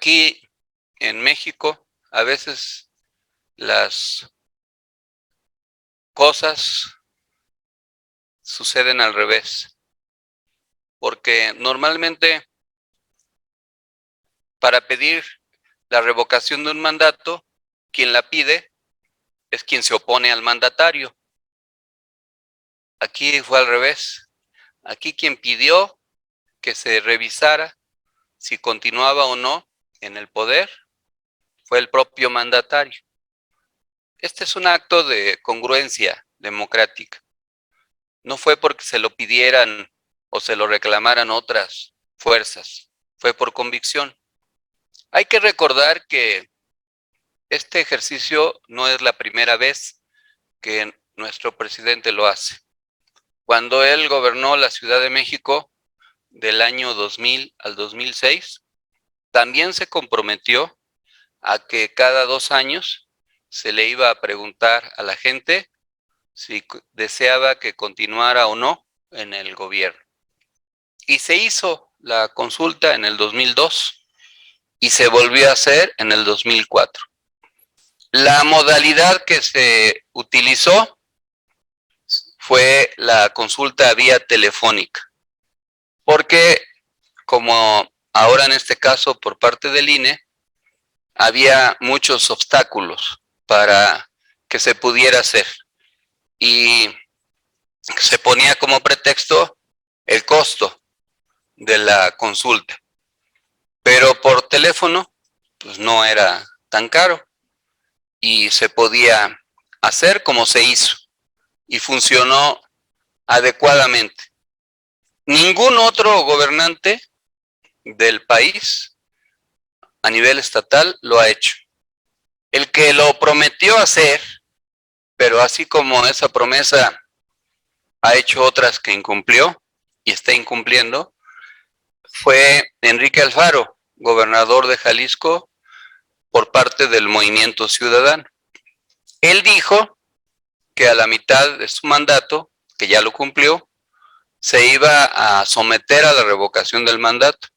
Aquí en México, a veces las cosas suceden al revés, porque normalmente para pedir la revocación de un mandato, quien la pide es quien se opone al mandatario. Aquí fue al revés. Aquí quien pidió que se revisara si continuaba o no en el poder fue el propio mandatario. Este es un acto de congruencia democrática. No fue porque se lo pidieran o se lo reclamaran otras fuerzas, fue por convicción. Hay que recordar que este ejercicio no es la primera vez que nuestro presidente lo hace. Cuando él gobernó la Ciudad de México del año 2000 al 2006, también se comprometió a que cada 2 años se le iba a preguntar a la gente si deseaba que continuara o no en el gobierno. Y se hizo la consulta en el 2002 y se volvió a hacer en el 2004. La modalidad que se utilizó fue la consulta vía telefónica, porque como ahora en este caso por parte del INE, había muchos obstáculos para que se pudiera hacer y se ponía como pretexto el costo de la consulta, pero por teléfono pues no era tan caro y se podía hacer como se hizo y funcionó adecuadamente. Ningún otro gobernante del país a nivel estatal lo ha hecho. El que lo prometió hacer, pero así como esa promesa ha hecho otras que incumplió y está incumpliendo, fue Enrique Alfaro, gobernador de Jalisco, por parte del Movimiento Ciudadano. Él dijo que a la mitad de su mandato, que ya lo cumplió, se iba a someter a la revocación del mandato,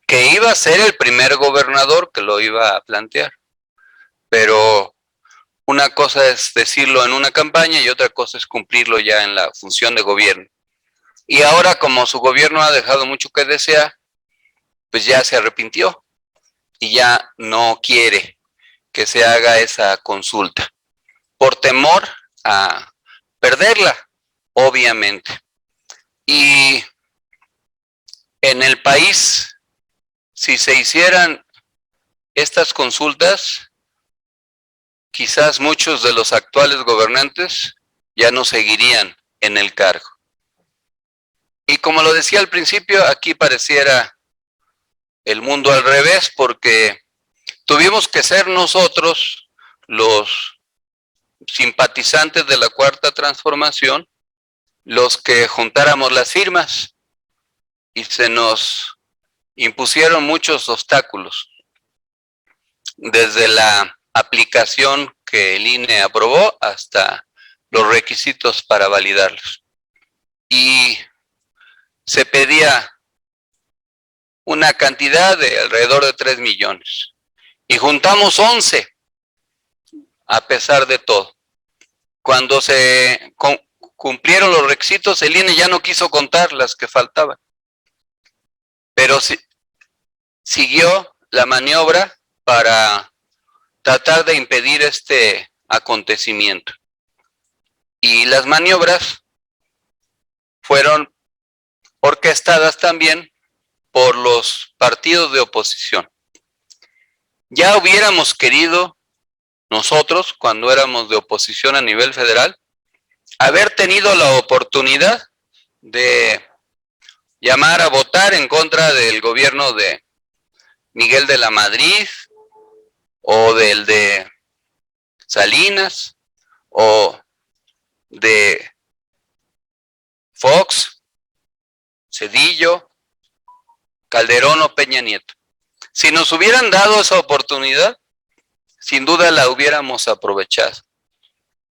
que iba a ser el primer gobernador que lo iba a plantear. Pero una cosa es decirlo en una campaña y otra cosa es cumplirlo ya en la función de gobierno. Y ahora, como su gobierno ha dejado mucho que desear, pues ya se arrepintió y ya no quiere que se haga esa consulta, por temor a perderla, obviamente. Y en el país, si se hicieran estas consultas, quizás muchos de los actuales gobernantes ya no seguirían en el cargo. Y como lo decía al principio, aquí pareciera el mundo al revés, porque tuvimos que ser nosotros los simpatizantes de la Cuarta Transformación los que juntáramos las firmas y se nos impusieron muchos obstáculos, desde la aplicación que el INE aprobó hasta los requisitos para validarlos. Y se pedía una cantidad de alrededor de 3 millones y juntamos 11 a pesar de todo. Cuando se cumplieron los requisitos, el INE ya no quiso contar las que faltaban, pero siguió la maniobra para tratar de impedir este acontecimiento. Y las maniobras fueron orquestadas también por los partidos de oposición. Ya hubiéramos querido nosotros, cuando éramos de oposición a nivel federal, haber tenido la oportunidad de llamar a votar en contra del gobierno de Miguel de la Madrid o del de Salinas o de Fox, Cedillo, Calderón o Peña Nieto. Si nos hubieran dado esa oportunidad, sin duda la hubiéramos aprovechado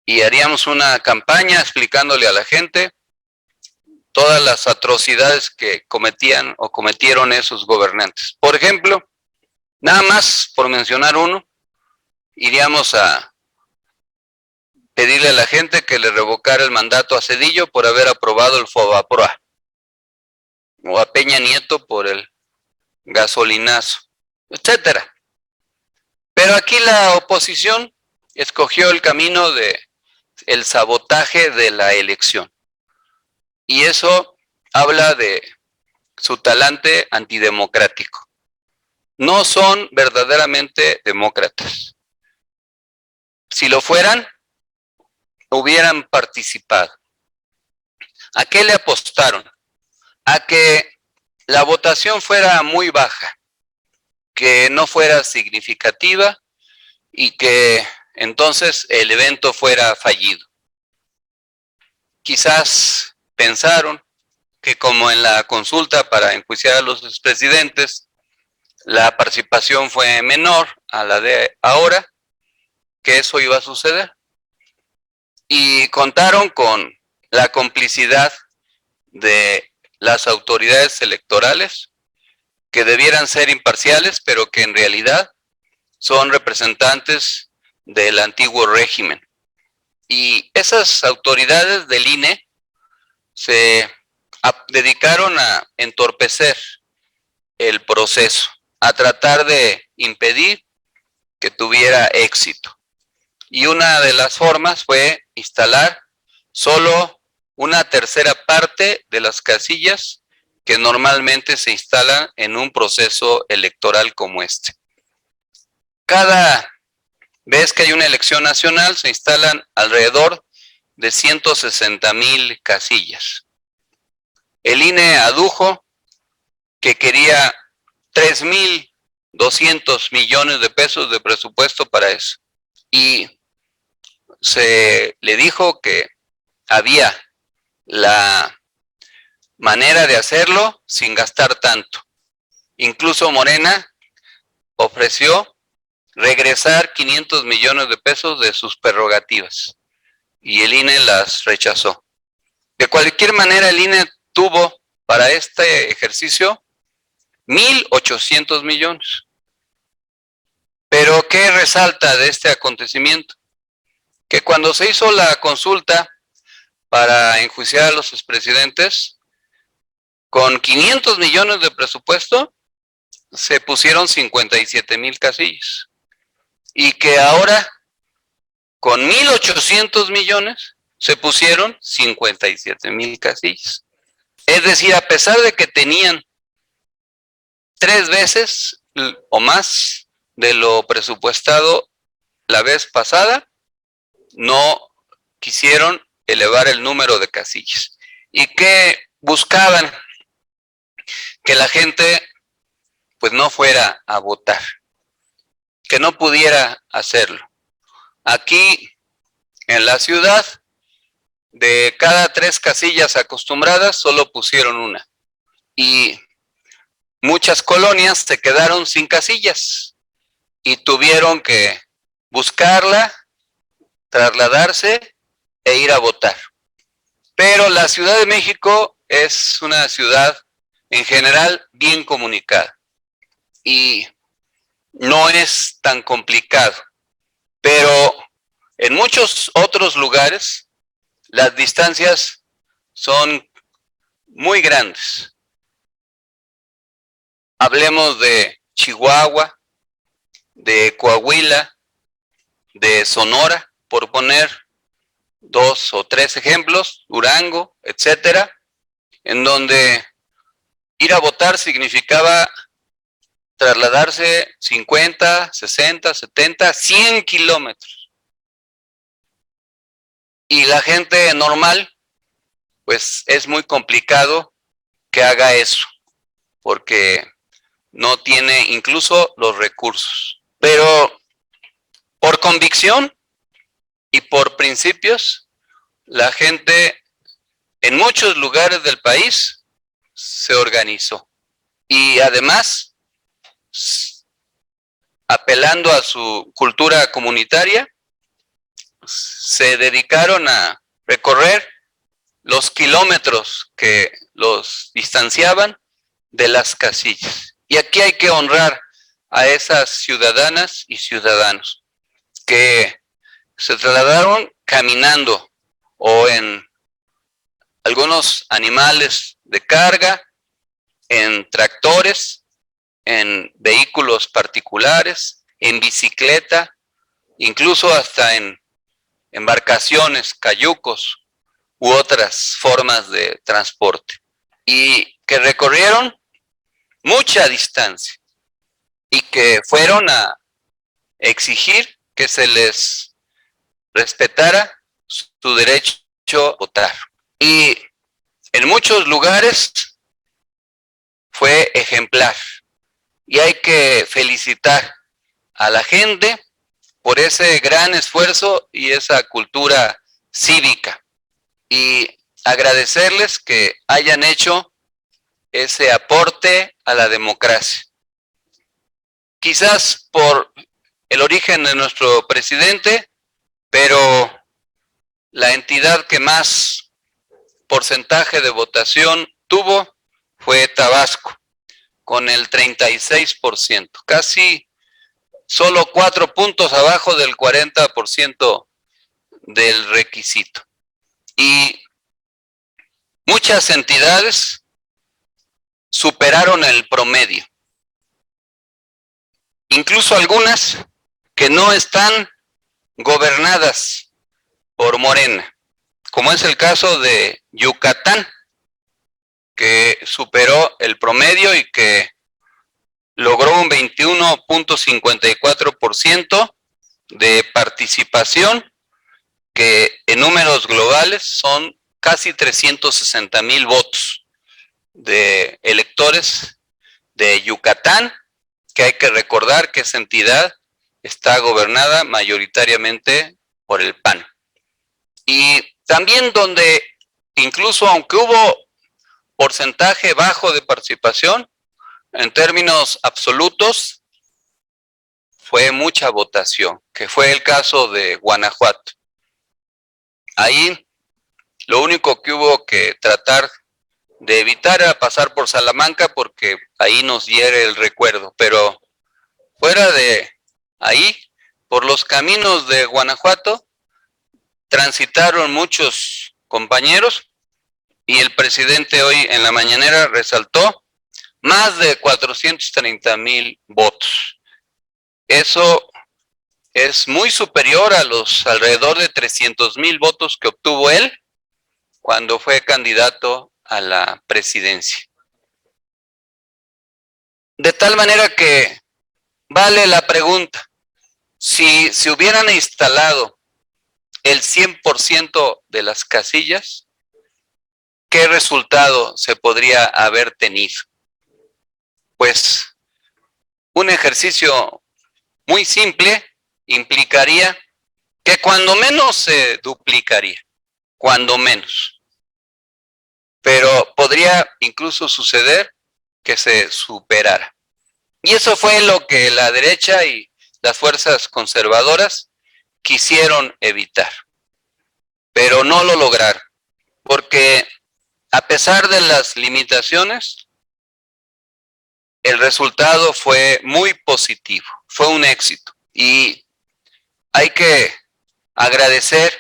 y haríamos una campaña explicándole a la gente todas las atrocidades que cometían o cometieron esos gobernantes. Por ejemplo, Nada más, por mencionar uno, iríamos a pedirle a la gente que le revocara el mandato a Zedillo por haber aprobado el Fobaproa, o a Peña Nieto por el gasolinazo, etcétera. Pero aquí la oposición escogió el camino de el sabotaje de la elección. Y eso habla de su talante antidemocrático. No son verdaderamente demócratas. Si lo fueran, hubieran participado. ¿A qué le apostaron? A que la votación fuera muy baja, que no fuera significativa y que entonces el evento fuera fallido. Quizás pensaron que como en la consulta para enjuiciar a los expresidentes, la participación fue menor a la de ahora, que eso iba a suceder. Y contaron con la complicidad de las autoridades electorales, que debieran ser imparciales, pero que en realidad son representantes del antiguo régimen. Y esas autoridades del INE se dedicaron a entorpecer el proceso, a tratar de impedir que tuviera éxito. Y una de las formas fue instalar solo una tercera parte de las casillas que normalmente se instalan en un proceso electoral como este. Cada vez que hay una elección nacional se instalan alrededor de 160,000 casillas. El INE adujo que quería 3,200 millones de pesos de presupuesto para eso. Y se le dijo que había la manera de hacerlo sin gastar tanto. Incluso Morena ofreció regresar 500 millones de pesos de sus prerrogativas y el INE las rechazó. De cualquier manera, el INE tuvo para este ejercicio 1,800 millones. Pero ¿qué resalta de este acontecimiento? Que cuando se hizo la consulta para enjuiciar a los expresidentes, con 500 millones de presupuesto, se pusieron 57,000 casillas. Y que ahora, con 1,800 millones, se pusieron 57,000 casillas. Es decir, a pesar de que tenían 3 veces o más de lo presupuestado la vez pasada, no quisieron elevar el número de casillas. ¿Y qué buscaban? Que la gente pues no fuera a votar, que no pudiera hacerlo. Aquí en la ciudad, de cada 3 casillas acostumbradas, solo pusieron una. Y muchas colonias se quedaron sin casillas y tuvieron que buscarla, trasladarse e ir a votar. Pero la Ciudad de México es una ciudad en general bien comunicada y no es tan complicado, pero en muchos otros lugares las distancias son muy grandes. Hablemos de Chihuahua, de Coahuila, de Sonora, por poner 2 o 3 ejemplos, Durango, etcétera, en donde ir a votar significaba trasladarse 50, 60, 70, 100 kilómetros. Y la gente normal, pues es muy complicado que haga eso, porque no tiene incluso los recursos. Pero por convicción y por principios, la gente en muchos lugares del país se organizó. Y además, apelando a su cultura comunitaria, se dedicaron a recorrer los kilómetros que los distanciaban de las casillas. Y aquí hay que honrar a esas ciudadanas y ciudadanos que se trasladaron caminando o en algunos animales de carga, en tractores, en vehículos particulares, en bicicleta, incluso hasta en embarcaciones, cayucos u otras formas de transporte, y que recorrieron mucha distancia y que fueron a exigir que se les respetara su derecho a votar. Y en muchos lugares fue ejemplar. Y hay que felicitar a la gente por ese gran esfuerzo y esa cultura cívica. Y agradecerles que hayan hecho ese aporte a la democracia. Quizás por el origen de nuestro presidente, pero la entidad que más porcentaje de votación tuvo fue Tabasco, con el 36%, casi solo 4 puntos abajo del 40% del requisito. Y muchas entidades superaron el promedio, incluso algunas que no están gobernadas por Morena, como es el caso de Yucatán, que superó el promedio y que logró un 21.54% de participación, que en números globales son casi 360,000 votos de electores de Yucatán, que hay que recordar que esa entidad está gobernada mayoritariamente por el PAN. Y también donde, incluso aunque hubo porcentaje bajo de participación, en términos absolutos, fue mucha votación, que fue el caso de Guanajuato. Ahí lo único que hubo que tratar de evitar era pasar por Salamanca, porque ahí nos hiere el recuerdo, pero fuera de ahí, por los caminos de Guanajuato, transitaron muchos compañeros, y el presidente hoy en la mañanera resaltó más de 430,000 votos. Eso es muy superior a los alrededor de 300,000 votos que obtuvo él cuando fue candidato a la presidencia. De tal manera que vale la pregunta, si se hubieran instalado el 100% de las casillas, ¿qué resultado se podría haber tenido? Pues un ejercicio muy simple implicaría que cuando menos se duplicaría, cuando menos. Pero podría incluso suceder que se superara. Y eso fue lo que la derecha y las fuerzas conservadoras quisieron evitar. Pero no lo lograron, porque a pesar de las limitaciones, el resultado fue muy positivo, fue un éxito. Y hay que agradecer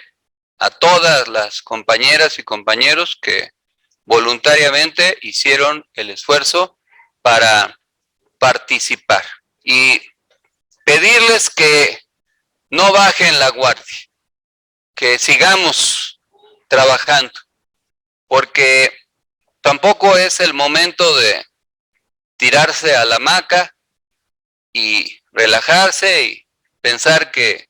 a todas las compañeras y compañeros que voluntariamente hicieron el esfuerzo para participar, y pedirles que no bajen la guardia, que sigamos trabajando, porque tampoco es el momento de tirarse a la hamaca y relajarse y pensar que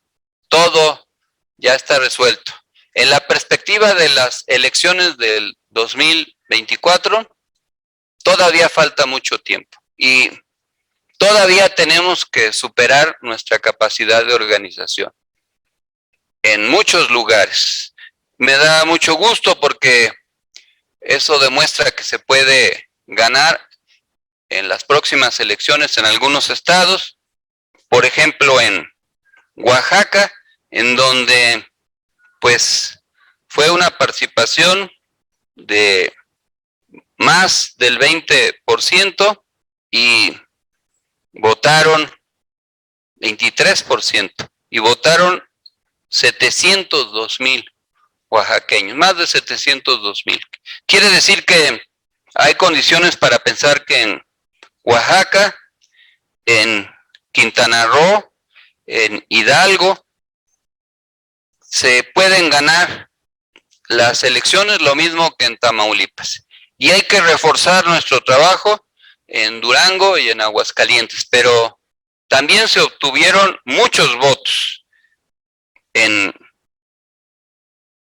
todo ya está resuelto. En la perspectiva de las elecciones del 2024, todavía falta mucho tiempo y todavía tenemos que superar nuestra capacidad de organización en muchos lugares. Me da mucho gusto porque eso demuestra que se puede ganar en las próximas elecciones en algunos estados, por ejemplo en Oaxaca, en donde pues fue una participación de más del 20% y votaron 23% y votaron 702,000 oaxaqueños, más de 702,000. Quiere decir que hay condiciones para pensar que en Oaxaca, en Quintana Roo, en Hidalgo, se pueden ganar las elecciones lo mismo que en Tamaulipas. Y hay que reforzar nuestro trabajo en Durango y en Aguascalientes, pero también se obtuvieron muchos votos. En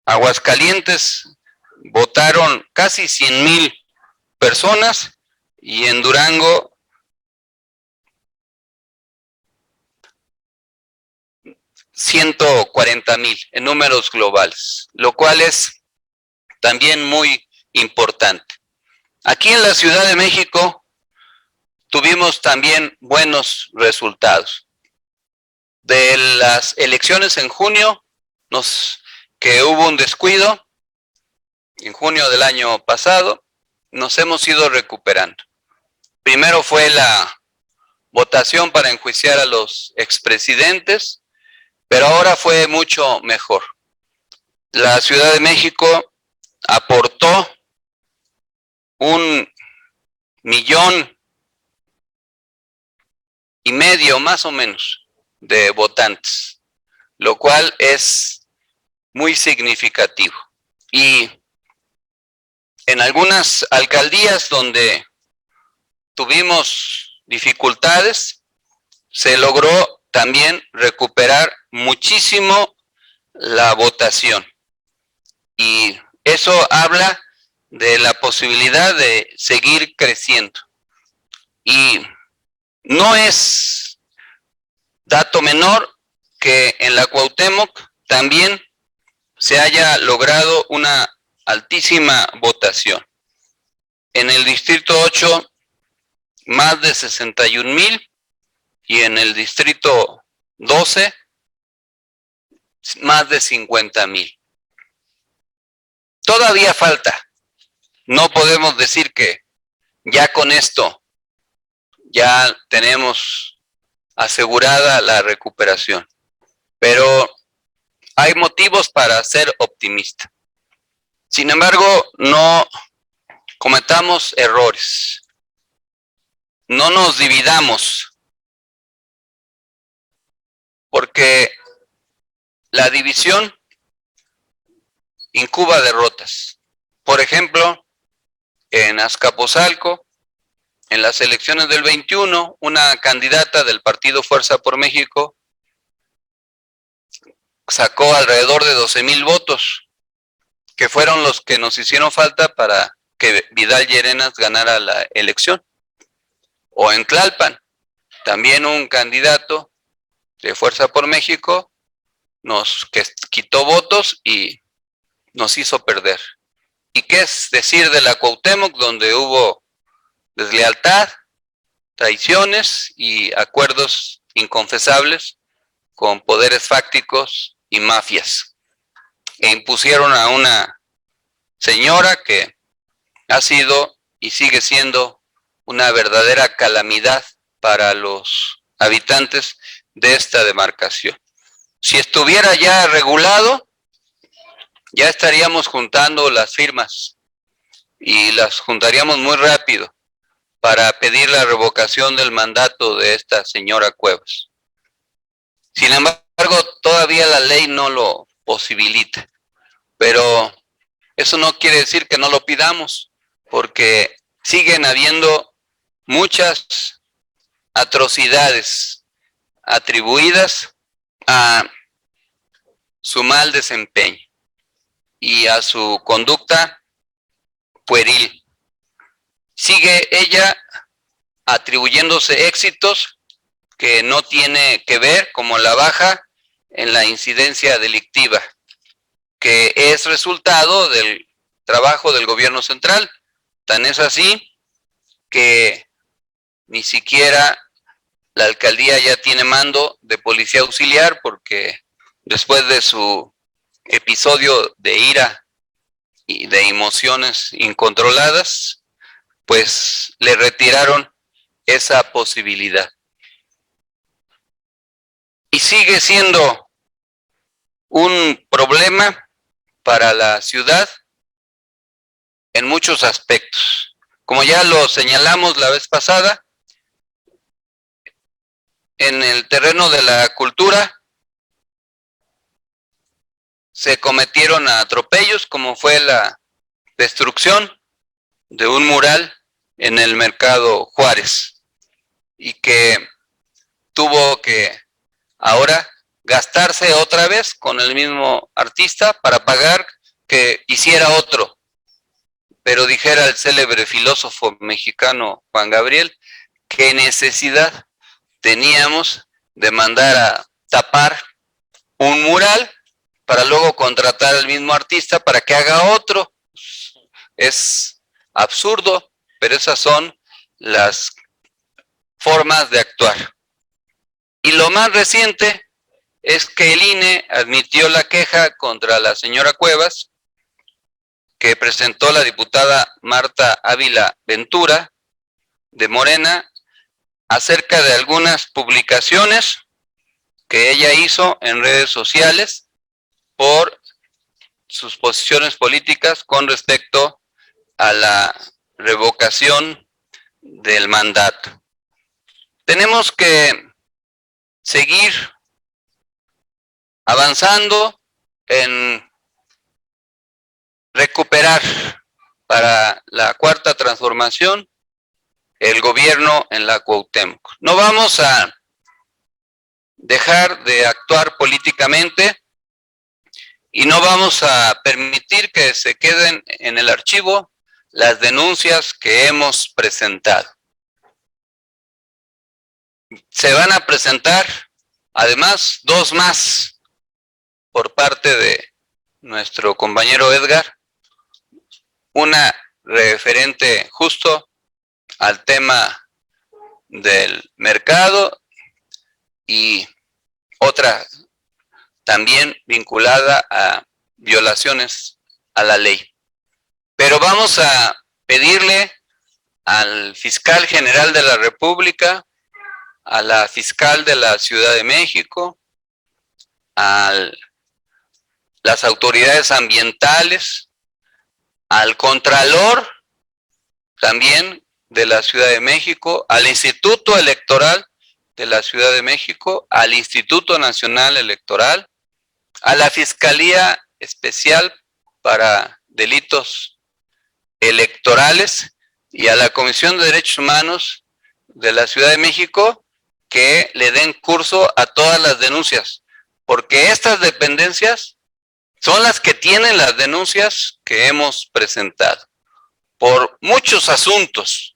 Aguascalientes votaron casi 100,000 personas y en Durango 140,000 en números globales, lo cual es también muy importante. Aquí en la Ciudad de México tuvimos también buenos resultados. De las elecciones en junio, que hubo un descuido, en junio del año pasado, nos hemos ido recuperando. Primero fue la votación para enjuiciar a los expresidentes, pero ahora fue mucho mejor. La Ciudad de México aportó 1,5 millones más o menos de votantes, lo cual es muy significativo. Y en algunas alcaldías donde tuvimos dificultades, se logró también recuperar muchísimo la votación. Y eso habla de la posibilidad de seguir creciendo. Y no es dato menor que en la Cuauhtémoc también se haya logrado una altísima votación. En el distrito 8, más de 61,000, y en el distrito 12, más de 50,000. Todavía falta. No podemos decir que ya con esto ya tenemos asegurada la recuperación, pero hay motivos para ser optimista. Sin embargo, no cometamos errores. No nos dividamos, porque la división incuba derrotas. Por ejemplo, en Azcapotzalco, en las elecciones del 21, una candidata del partido Fuerza por México sacó alrededor de 12,000 votos, que fueron los que nos hicieron falta para que Vidal Llerenas ganara la elección. O en Tlalpan, también un candidato de Fuerza por México nos quitó votos y nos hizo perder. ¿Y qué es decir de la Cuauhtémoc, donde hubo deslealtad, traiciones y acuerdos inconfesables con poderes fácticos y mafias? E impusieron a una señora que ha sido y sigue siendo una verdadera calamidad para los habitantes de esta demarcación. Si estuviera ya regulado, ya estaríamos juntando las firmas y las juntaríamos muy rápido para pedir la revocación del mandato de esta señora Cuevas. Sin embargo, todavía la ley no lo posibilita, pero eso no quiere decir que no lo pidamos, porque siguen habiendo muchas atrocidades atribuidas a su mal desempeño y a su conducta pueril. Sigue ella atribuyéndose éxitos que no tiene que ver, como la baja en la incidencia delictiva, que es resultado del trabajo del gobierno central. Tan es así que ni siquiera la alcaldía ya tiene mando de policía auxiliar, porque después de su episodio de ira y de emociones incontroladas, pues le retiraron esa posibilidad. sigue siendo un problema para la ciudad en muchos aspectos. Como ya lo señalamos la vez pasada, en el terreno de la cultura se cometieron atropellos, como fue la destrucción de un mural en el Mercado Juárez, y que tuvo que ahora gastarse otra vez con el mismo artista para pagar que hiciera otro. Pero dijera el célebre filósofo mexicano Juan Gabriel, ¿qué necesidad teníamos de mandar a tapar un mural para luego contratar al mismo artista para que haga otro? Es absurdo, pero esas son las formas de actuar. Y lo más reciente es que el INE admitió la queja contra la señora Cuevas, que presentó la diputada Marta Ávila Ventura, de Morena, acerca de algunas publicaciones que ella hizo en redes sociales por sus posiciones políticas con respecto a la revocación del mandato. Tenemos que seguir avanzando en recuperar para la cuarta transformación el gobierno en la Cuauhtémoc. No vamos a dejar de actuar políticamente y no vamos a permitir que se queden en el archivo las denuncias que hemos presentado. Se van a presentar además 2 más por parte de nuestro compañero Edgar, una referente justo al tema del mercado y otra también vinculada a violaciones a la ley. Pero vamos a pedirle al fiscal general de la República, a la fiscal de la Ciudad de México, a las autoridades ambientales, al Contralor también de la Ciudad de México, al Instituto Electoral de la Ciudad de México, al Instituto Nacional Electoral, a la Fiscalía Especial para Delitos Electorales y a la Comisión de Derechos Humanos de la Ciudad de México, que le den curso a todas las denuncias, porque estas dependencias son las que tienen las denuncias que hemos presentado por muchos asuntos,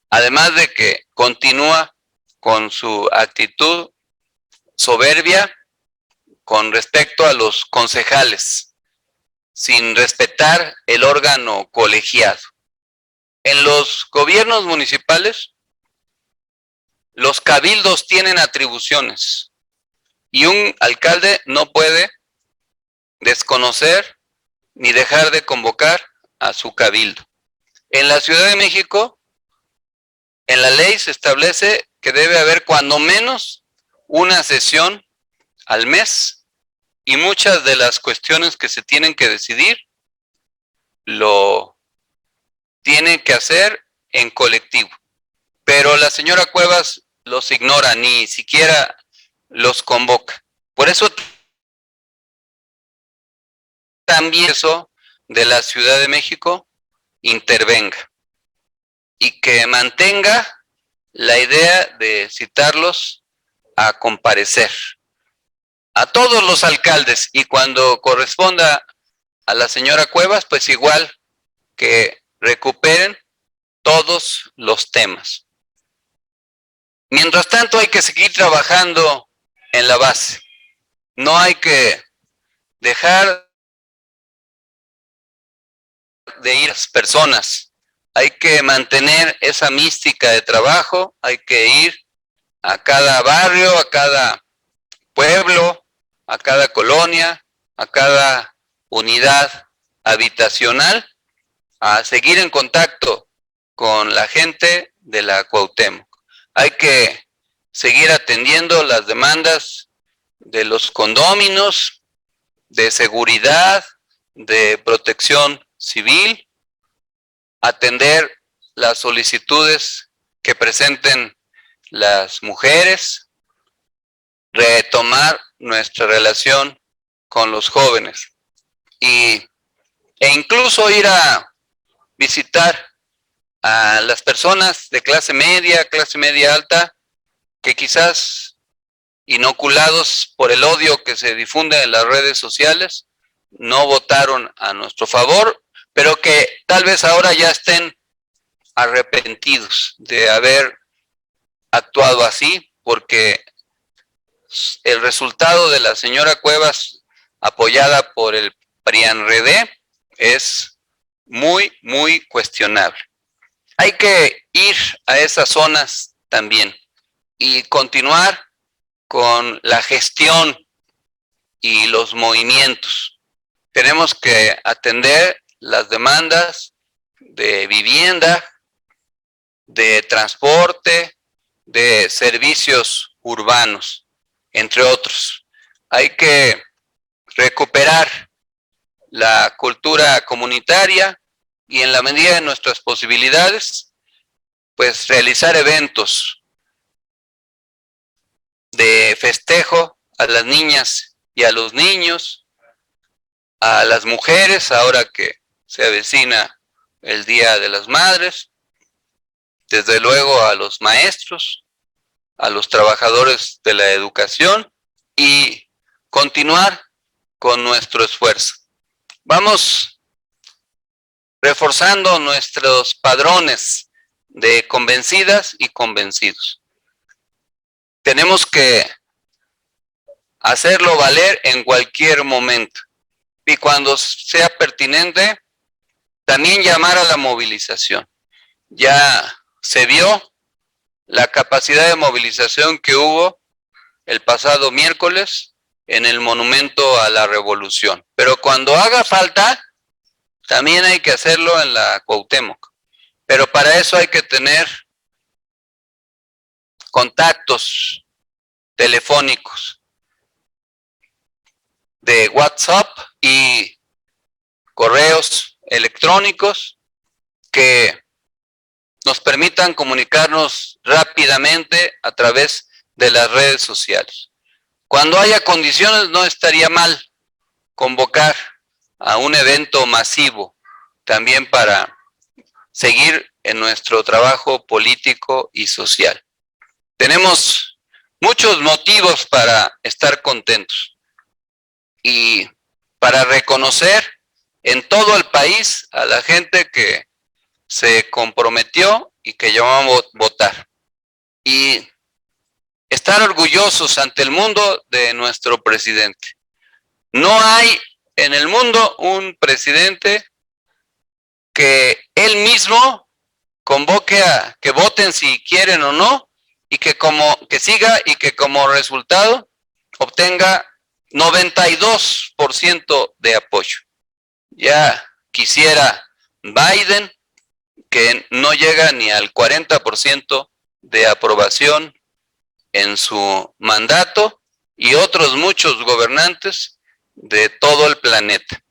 además de que continúa con su actitud soberbia con respecto a los concejales, sin respetar el órgano colegiado. En los gobiernos municipales, los cabildos tienen atribuciones y un alcalde no puede desconocer ni dejar de convocar a su cabildo. En la Ciudad de México, en la ley se establece que debe haber cuando menos una sesión al mes y muchas de las cuestiones que se tienen que decidir lo tienen que hacer en colectivo. Pero la señora Cuevas los ignora, ni siquiera los convoca. Por eso también eso de la Ciudad de México intervenga y que mantenga la idea de citarlos a comparecer a todos los alcaldes, y cuando corresponda a la señora Cuevas, pues igual que recuperen todos los temas. Mientras tanto hay que seguir trabajando en la base, no hay que dejar de ir a las personas, hay que mantener esa mística de trabajo, hay que ir a cada barrio, a cada pueblo, a cada colonia, a cada unidad habitacional, a seguir en contacto con la gente de la Cuauhtémoc. Hay que seguir atendiendo las demandas de los condóminos, de seguridad, de protección civil, atender las solicitudes que presenten las mujeres, retomar nuestra relación con los jóvenes e incluso ir a visitar a las personas de clase media alta, que quizás inoculados por el odio que se difunde en las redes sociales, no votaron a nuestro favor, pero que tal vez ahora ya estén arrepentidos de haber actuado así, porque el resultado de la señora Cuevas, apoyada por el PRIAN-RD, es muy, muy cuestionable. Hay que ir a esas zonas también y continuar con la gestión y los movimientos. Tenemos que atender las demandas de vivienda, de transporte, de servicios urbanos, entre otros. Hay que recuperar la cultura comunitaria y, en la medida de nuestras posibilidades, pues realizar eventos de festejo a las niñas y a los niños, a las mujeres, ahora que se avecina el Día de las Madres, desde luego a los maestros, a los trabajadores de la educación, y continuar con nuestro esfuerzo. Vamos reforzando nuestros padrones de convencidas y convencidos. Tenemos que hacerlo valer en cualquier momento, y cuando sea pertinente, también llamar a la movilización. Ya se vio la capacidad de movilización que hubo el pasado miércoles en el Monumento a la Revolución, pero cuando haga falta, también hay que hacerlo en la Cuauhtémoc, pero para eso hay que tener contactos telefónicos, de WhatsApp y correos electrónicos que nos permitan comunicarnos rápidamente a través de las redes sociales. Cuando haya condiciones, no estaría mal convocar a un evento masivo, también para seguir en nuestro trabajo político y social. Tenemos muchos motivos para estar contentos y para reconocer en todo el país a la gente que se comprometió y que llamamos votar, y estar orgullosos ante el mundo de nuestro presidente. No hay en el mundo un presidente que él mismo convoque a que voten si quieren o no, y que siga y que como resultado obtenga 92% de apoyo. Ya quisiera Biden, que no llega ni al 40% de aprobación en su mandato, y otros muchos gobernantes de todo el planeta.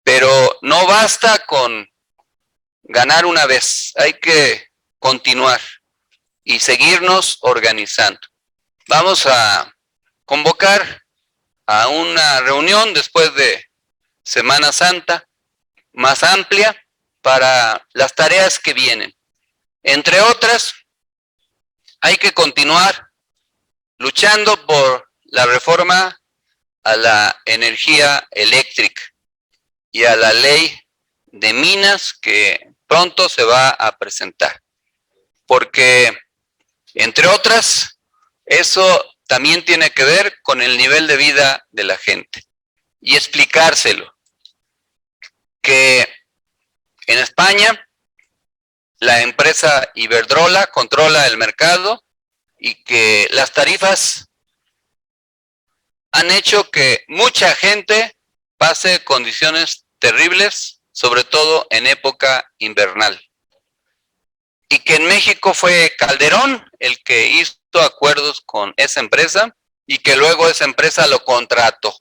Pero no basta con ganar una vez, hay que continuar y seguirnos organizando. Vamos a convocar a una reunión después de Semana Santa más amplia para las tareas que vienen. Entre otras, hay que continuar luchando por la reforma a la energía eléctrica y a la ley de minas que pronto se va a presentar, porque, entre otras, eso también tiene que ver con el nivel de vida de la gente, y explicárselo, que en España la empresa Iberdrola controla el mercado y que las tarifas han hecho que mucha gente pase condiciones terribles, sobre todo en época invernal. Y que en México fue Calderón el que hizo acuerdos con esa empresa y que luego esa empresa lo contrató.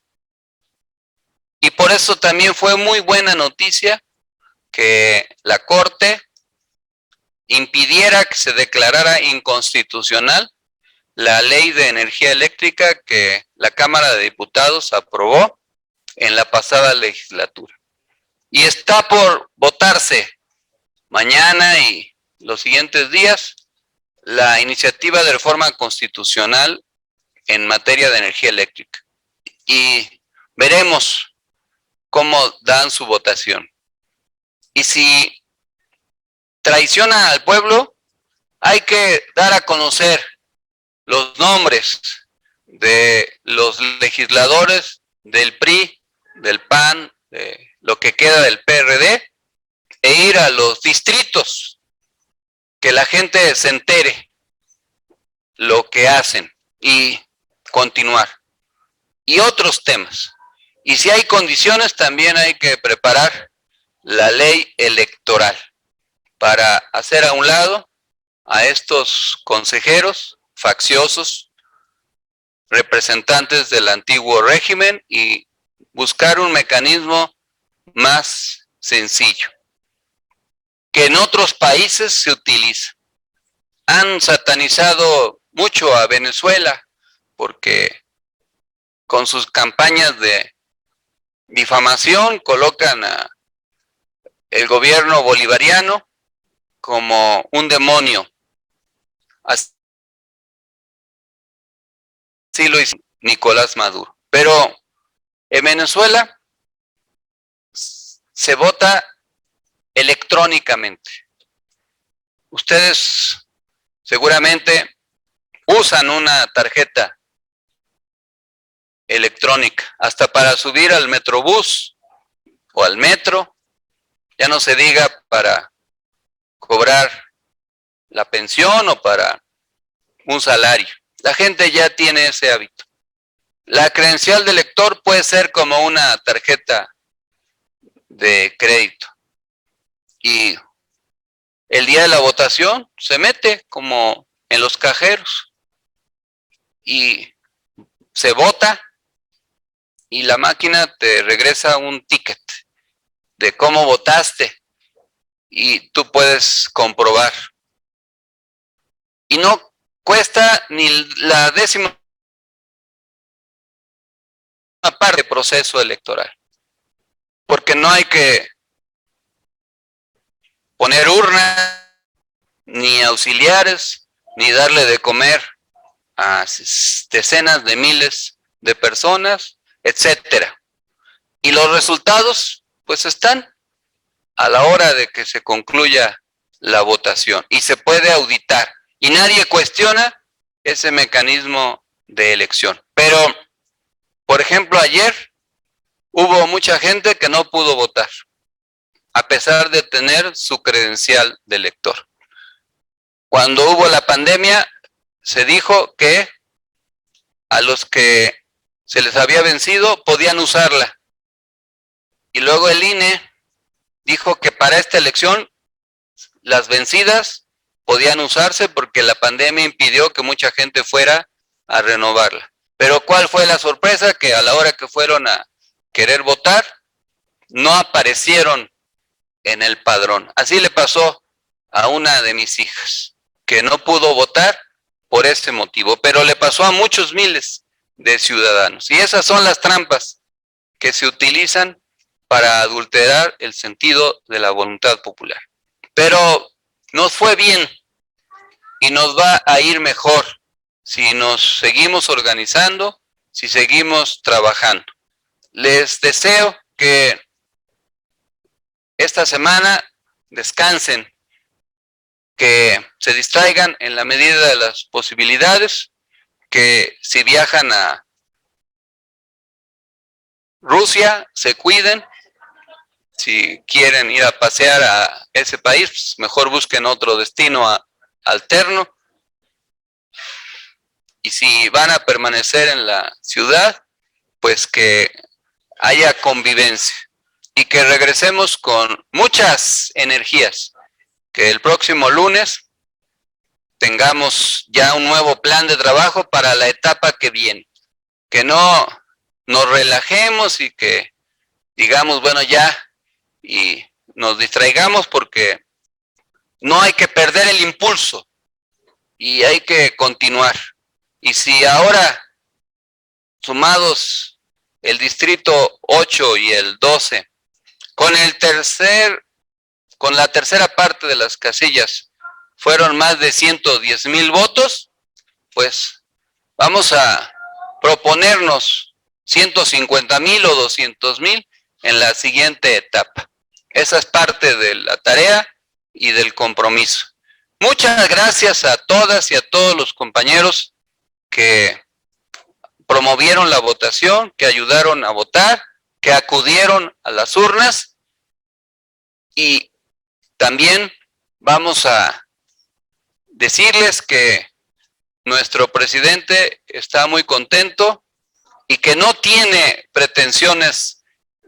Y por eso también fue muy buena noticia que la Corte impidiera que se declarara inconstitucional la ley de energía eléctrica que la Cámara de Diputados aprobó en la pasada legislatura. Y está por votarse mañana y los siguientes días la iniciativa de reforma constitucional en materia de energía eléctrica. Y veremos cómo dan su votación. Y si traiciona al pueblo, hay que dar a conocer los nombres de los legisladores del PRI, del PAN, de lo que queda del PRD, e ir a los distritos, que la gente se entere lo que hacen y continuar. Y otros temas. Y si hay condiciones, también hay que preparar la ley electoral para hacer a un lado a estos consejeros facciosos, representantes del antiguo régimen, y buscar un mecanismo más sencillo, que en otros países se utiliza. Han satanizado mucho a Venezuela porque con sus campañas de difamación colocan a el gobierno bolivariano como un demonio. Así lo hizo Nicolás Maduro. Pero en Venezuela se vota electrónicamente. Ustedes seguramente usan una tarjeta electrónica, hasta para subir al metrobús o al metro, ya no se diga para cobrar la pensión o para un salario. La gente ya tiene ese hábito. La credencial de lector puede ser como una tarjeta de crédito. Y el día de la votación se mete como en los cajeros y se vota y la máquina te regresa un ticket de cómo votaste y tú puedes comprobar. Y no cuesta ni la décima parte del proceso electoral, porque no hay que poner urna, ni auxiliares, ni darle de comer a decenas de miles de personas, etcétera. Y los resultados, pues están a la hora de que se concluya la votación y se puede auditar. Y nadie cuestiona ese mecanismo de elección. Pero, por ejemplo, ayer hubo mucha gente que no pudo votar, a pesar de tener su credencial de elector. Cuando hubo la pandemia, se dijo que a los que se les había vencido podían usarla. Y luego el INE dijo que para esta elección las vencidas podían usarse porque la pandemia impidió que mucha gente fuera a renovarla. Pero ¿cuál fue la sorpresa? Que a la hora que fueron a querer votar, no aparecieron en el padrón. Así le pasó a una de mis hijas, que no pudo votar por ese motivo, pero le pasó a muchos miles de ciudadanos. Y esas son las trampas que se utilizan para adulterar el sentido de la voluntad popular. Pero nos fue bien y nos va a ir mejor si nos seguimos organizando, si seguimos trabajando. Les deseo que esta semana descansen, que se distraigan en la medida de las posibilidades, que si viajan a Rusia se cuiden, si quieren ir a pasear a ese país, pues mejor busquen otro destino alterno. Y si van a permanecer en la ciudad, pues que haya convivencia y que regresemos con muchas energías, que el próximo lunes tengamos ya un nuevo plan de trabajo para la etapa que viene. Que no nos relajemos y que digamos, bueno, ya, y nos distraigamos porque no hay que perder el impulso y hay que continuar. Y si ahora, sumados el distrito 8 y el 12, con la tercera parte de las casillas fueron más de 110,000 votos, pues vamos a proponernos 150,000 o 200,000 en la siguiente etapa. Esa es parte de la tarea y del compromiso. Muchas gracias a todas y a todos los compañeros que promovieron la votación, que ayudaron a votar, que acudieron a las urnas, y también vamos a decirles que nuestro presidente está muy contento y que no tiene pretensiones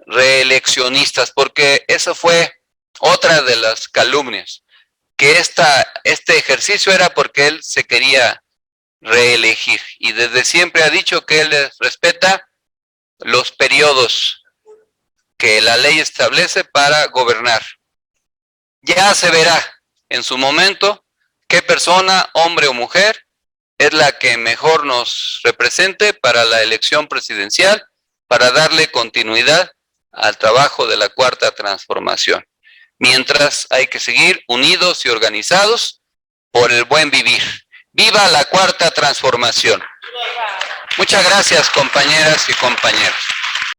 reeleccionistas, porque eso fue otra de las calumnias, que este ejercicio era porque él se quería reelegir, y desde siempre ha dicho que él respeta los periodos que la ley establece para gobernar. Ya se verá en su momento qué persona, hombre o mujer, es la que mejor nos represente para la elección presidencial, para darle continuidad al trabajo de la Cuarta Transformación. Mientras, hay que seguir unidos y organizados por el buen vivir. ¡Viva la Cuarta Transformación! Muchas gracias, compañeras y compañeros.